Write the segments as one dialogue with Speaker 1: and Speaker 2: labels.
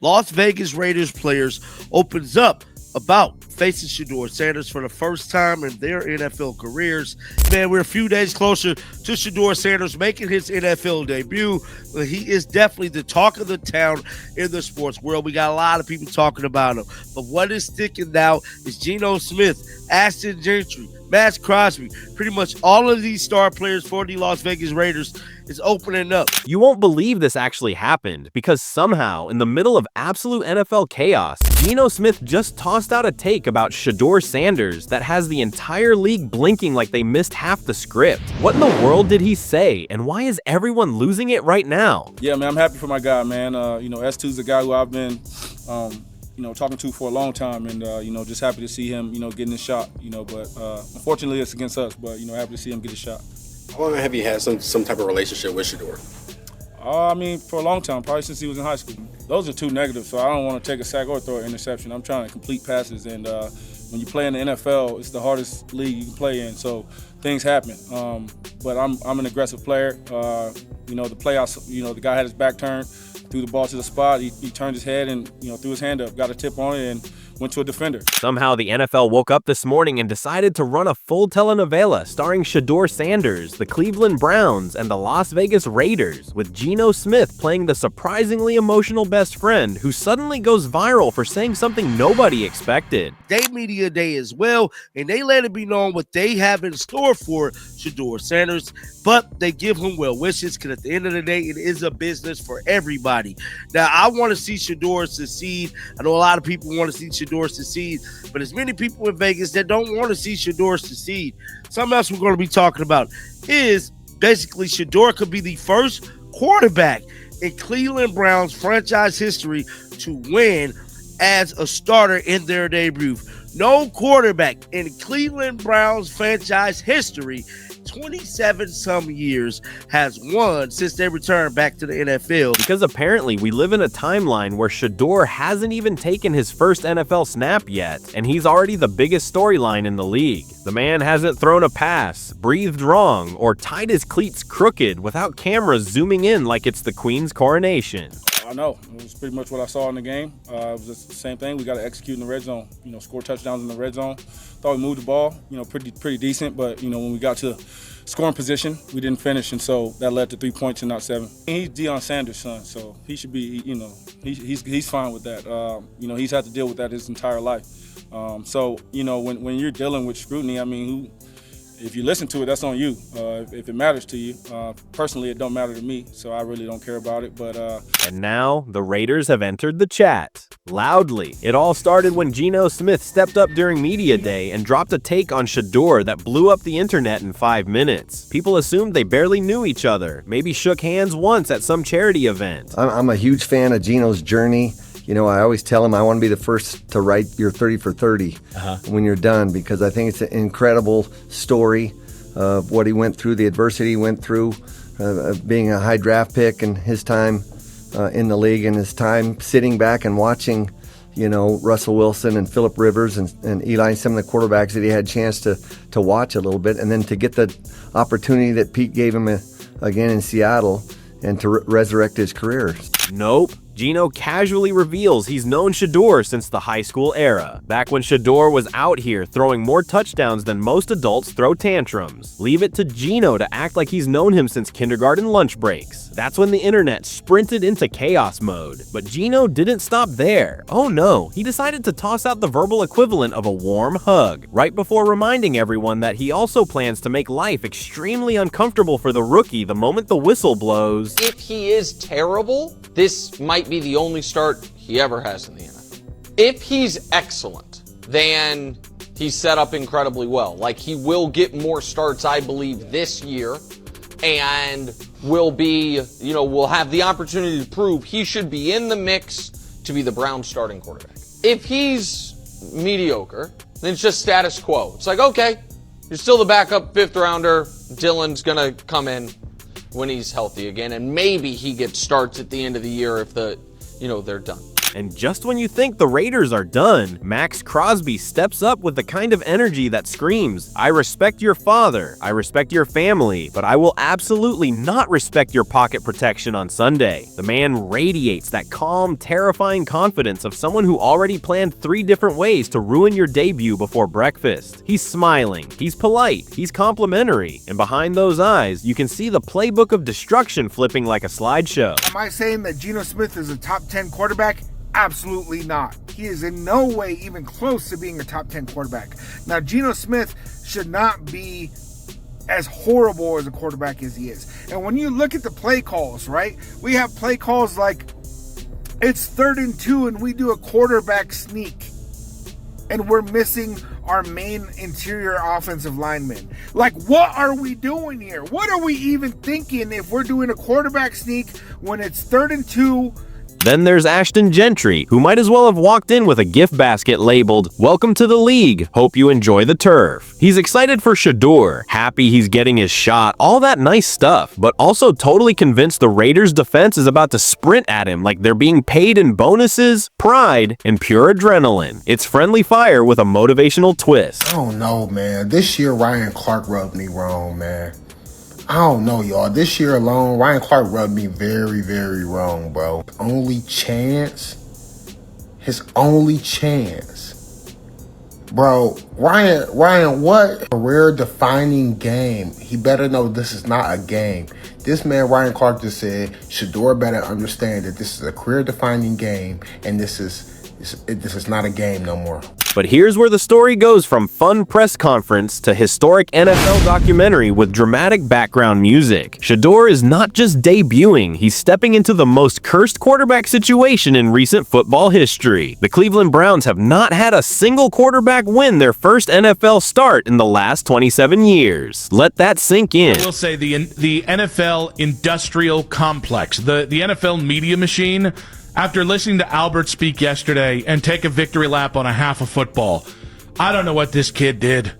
Speaker 1: Las Vegas Raiders players opens up about facing Shedeur Sanders for the first time in their NFL careers. Man, we're a few days closer to Shedeur Sanders making his NFL debut. He is definitely the talk of the town in the sports world. We got a lot of people talking about him. But what is sticking now is Geno Smith, Ashton Gentry, Maxx Crosby, pretty much all of these star players for the Las Vegas Raiders is opening up.
Speaker 2: You won't believe this actually happened, because somehow, in the middle of absolute NFL chaos, Geno Smith just tossed out a take about Shedeur Sanders that has the entire league blinking like they missed half the script. What in the world did he say, and why is everyone losing it right now?
Speaker 3: Yeah, man, I'm happy for my guy, man. S2's the guy who I've been talking to for a long time, and just happy to see him, getting his shot, but unfortunately it's against us, but happy to see him get his shot.
Speaker 4: How long have you had some type of relationship with Shadur?
Speaker 3: For a long time, probably since he was in high school. Those are two negatives, so I don't want to take a sack or throw an interception. I'm trying to complete passes, and when you play in the NFL, it's the hardest league you can play in, so things happen. But I'm an aggressive player. The playoffs, the guy had his back turned, threw the ball to the spot. He turned his head and threw his hand up, got a tip on it, and went to a defender.
Speaker 2: Somehow the NFL woke up this morning and decided to run a full telenovela starring Shedeur Sanders, the Cleveland Browns, and the Las Vegas Raiders, with Geno Smith playing the surprisingly emotional best friend who suddenly goes viral for saying something nobody expected.
Speaker 1: Day media day as well, and they let it be known what they have in store for Shedeur Sanders, but they give him well wishes because at the end of the day, it is a business for everybody. Now, I want to see Shedeur succeed. I know a lot of people want to see Shedeur succeed, but there's many people in Vegas that don't want to see Shedeur succeed. Something else we're going to be talking about is basically Shedeur could be the first quarterback in Cleveland Browns franchise history to win as a starter in their debut. No quarterback in Cleveland Browns franchise history 27 some years has won since they returned back to the NFL.
Speaker 2: Because apparently we live in a timeline where Shadur hasn't even taken his first NFL snap yet, and he's already the biggest storyline in the league. The man hasn't thrown a pass, breathed wrong, or tied his cleats crooked without cameras zooming in like it's the Queen's coronation.
Speaker 3: I know. It was pretty much what I saw in the game. It was just the same thing. We got to execute in the red zone, score touchdowns in the red zone. Thought we moved the ball, pretty decent, but, when we got to scoring position, we didn't finish, and so that led to 3 points and not 7. He's Deion Sanders' son, so he should be, he's fine with that. He's had to deal with that his entire life. When you're dealing with scrutiny, if you listen to it, that's on you. If it matters to you, personally, it don't matter to me, so I really don't care about it. But
Speaker 2: and now the Raiders have entered the chat loudly. It all started when Geno Smith stepped up during media day and dropped a take on Shadur that blew up the internet in 5 minutes. People assumed they barely knew each other, maybe shook hands once at some charity event.
Speaker 5: I'm a huge fan of Geno's journey. I always tell him I want to be the first to write your 30 for 30 when you're done, because I think it's an incredible story of what he went through, the adversity he went through, being a high draft pick and his time in the league and his time sitting back and watching, Russell Wilson and Phillip Rivers and Eli and some of the quarterbacks that he had a chance to watch a little bit, and then to get the opportunity that Pete gave him again in Seattle and to resurrect his career.
Speaker 2: Nope. Geno casually reveals he's known Shadur since the high school era, back when Shadur was out here throwing more touchdowns than most adults throw tantrums. Leave it to Geno to act like he's known him since kindergarten lunch breaks. That's when the internet sprinted into chaos mode. But Geno didn't stop there. Oh no, he decided to toss out the verbal equivalent of a warm hug, right before reminding everyone that he also plans to make life extremely uncomfortable for the rookie the moment the whistle blows.
Speaker 6: If he is terrible, this might be the only start he ever has in the NFL. If he's excellent, then he's set up incredibly well. Like, he will get more starts, I believe, this year, and will have the opportunity to prove he should be in the mix to be the Browns starting quarterback. If he's mediocre, then it's just status quo. It's like, okay, you're still the backup 5th rounder. Dylan's gonna come in when he's healthy again, and maybe he gets starts at the end of the year if they're done.
Speaker 2: And just when you think the Raiders are done, Maxx Crosby steps up with the kind of energy that screams, "I respect your father, I respect your family, but I will absolutely not respect your pocket protection on Sunday." The man radiates that calm, terrifying confidence of someone who already planned 3 different ways to ruin your debut before breakfast. He's smiling, he's polite, he's complimentary, and behind those eyes, you can see the playbook of destruction flipping like a slideshow.
Speaker 7: Am I saying that Geno Smith is a top 10 quarterback? Absolutely not. He is in no way even close to being a top 10 quarterback. Now, Geno Smith should not be as horrible as a quarterback as he is. And when you look at the play calls, right? We have play calls like it's 3rd and 2 and we do a quarterback sneak and we're missing our main interior offensive lineman. Like, what are we doing here? What are we even thinking if we're doing a quarterback sneak when it's 3rd and 2?
Speaker 2: Then there's Ashton Gentry, who might as well have walked in with a gift basket labeled, "Welcome to the league, hope you enjoy the turf." He's excited for Shadur, happy he's getting his shot, all that nice stuff, but also totally convinced the Raiders defense is about to sprint at him like they're being paid in bonuses, pride, and pure adrenaline. It's friendly fire with a motivational twist.
Speaker 8: I don't know, man. This year, Ryan Clark rubbed me wrong, man. I don't know, y'all. This year alone, Ryan Clark rubbed me very, very wrong, bro. His only chance. Bro, Ryan, what career-defining game? He better know this is not a game. This man, Ryan Clark, just said, Shadur better understand that this is a career-defining game, and this is not a game no more.
Speaker 2: But here's where the story goes from fun press conference to historic NFL documentary with dramatic background music. Shadur is not just debuting, he's stepping into the most cursed quarterback situation in recent football history. The Cleveland Browns have not had a single quarterback win their first NFL start in the last 27 years. Let that sink in.
Speaker 9: I will say the NFL industrial complex, the NFL media machine. After listening to Albert speak yesterday and take a victory lap on a half of football, I don't know what this kid did.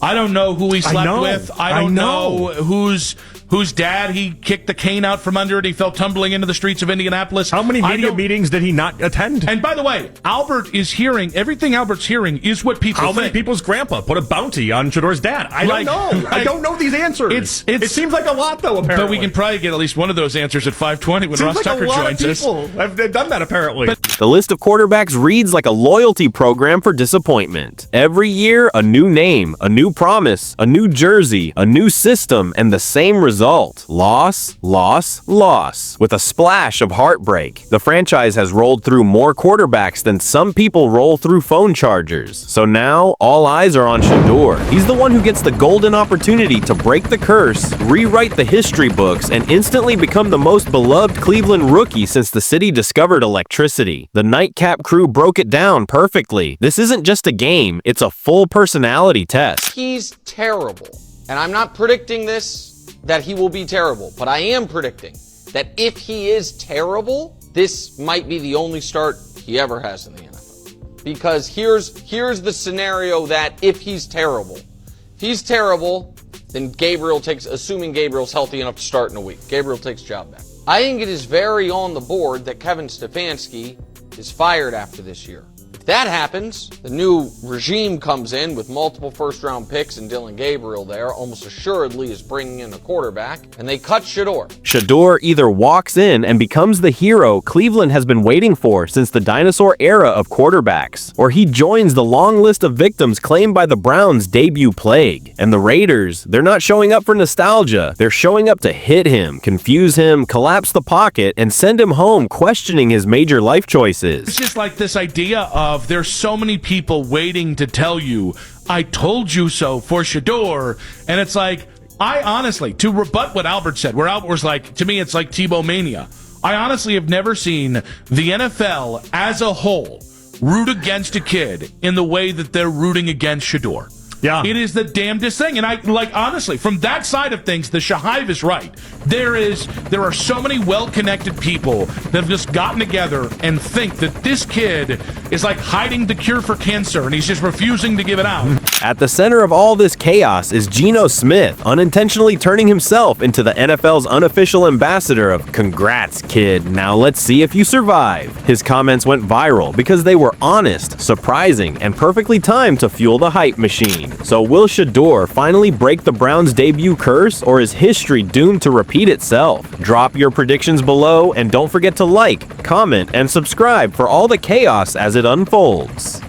Speaker 9: I don't know who he slept with. I don't know whose dad he kicked the cane out from under and he fell tumbling into the streets of Indianapolis.
Speaker 10: How many media meetings did he not attend?
Speaker 9: And by the way, Albert is hearing, everything Albert's hearing is what people think.
Speaker 10: How many people's grandpa put a bounty on Shedur's dad? I don't know. I don't know these answers. It seems like a lot, though, apparently.
Speaker 9: But we can probably get at least one of those answers at 5:20 when Ross Tucker joins us.
Speaker 10: Have done that, apparently.
Speaker 2: The list of quarterbacks reads like a loyalty program for disappointment. Every year, a new name, a new promise, a new jersey, a new system, and the same result. Loss, loss, loss. With a splash of heartbreak, the franchise has rolled through more quarterbacks than some people roll through phone chargers. So now, all eyes are on Shadur. He's the one who gets the golden opportunity to break the curse, rewrite the history books, and instantly become the most beloved Cleveland rookie since the city discovered electricity. The Nightcap crew broke it down perfectly. This isn't just a game, it's a full personality test.
Speaker 6: He's terrible. And I'm not predicting this, that he will be terrible, but I am predicting that if he is terrible, this might be the only start he ever has in the NFL. Because here's the scenario that if he's terrible, then assuming Gabriel's healthy enough to start in a week, Gabriel takes job back. I think it is very on the board that Kevin Stefanski is fired after this year. If that happens, the new regime comes in with multiple first-round picks and Dylan Gabriel there, almost assuredly is bringing in a quarterback, and they cut Shadur.
Speaker 2: Shadur either walks in and becomes the hero Cleveland has been waiting for since the dinosaur era of quarterbacks, or he joins the long list of victims claimed by the Browns' debut plague. And the Raiders, they're not showing up for nostalgia, they're showing up to hit him, confuse him, collapse the pocket, and send him home questioning his major life choices.
Speaker 9: It's just like this idea of there's so many people waiting to tell you, I told you so for Shadur. And it's like, I honestly, to rebut what Albert said, where Albert was like, to me, it's like Tebow mania. I honestly have never seen the NFL as a whole root against a kid in the way that they're rooting against Shadur.
Speaker 10: Yeah.
Speaker 9: It is the damnedest thing. And honestly, from that side of things, the Shahive is right. There are so many well-connected people that have just gotten together and think that this kid is like hiding the cure for cancer and he's just refusing to give it out.
Speaker 2: At the center of all this chaos is Geno Smith, unintentionally turning himself into the NFL's unofficial ambassador of "Congrats, kid. Now let's see if you survive." His comments went viral because they were honest, surprising, and perfectly timed to fuel the hype machine. So will Shadur finally break the Browns' debut curse, or is history doomed to repeat itself? Drop your predictions below, and don't forget to like, comment, and subscribe for all the chaos as it unfolds.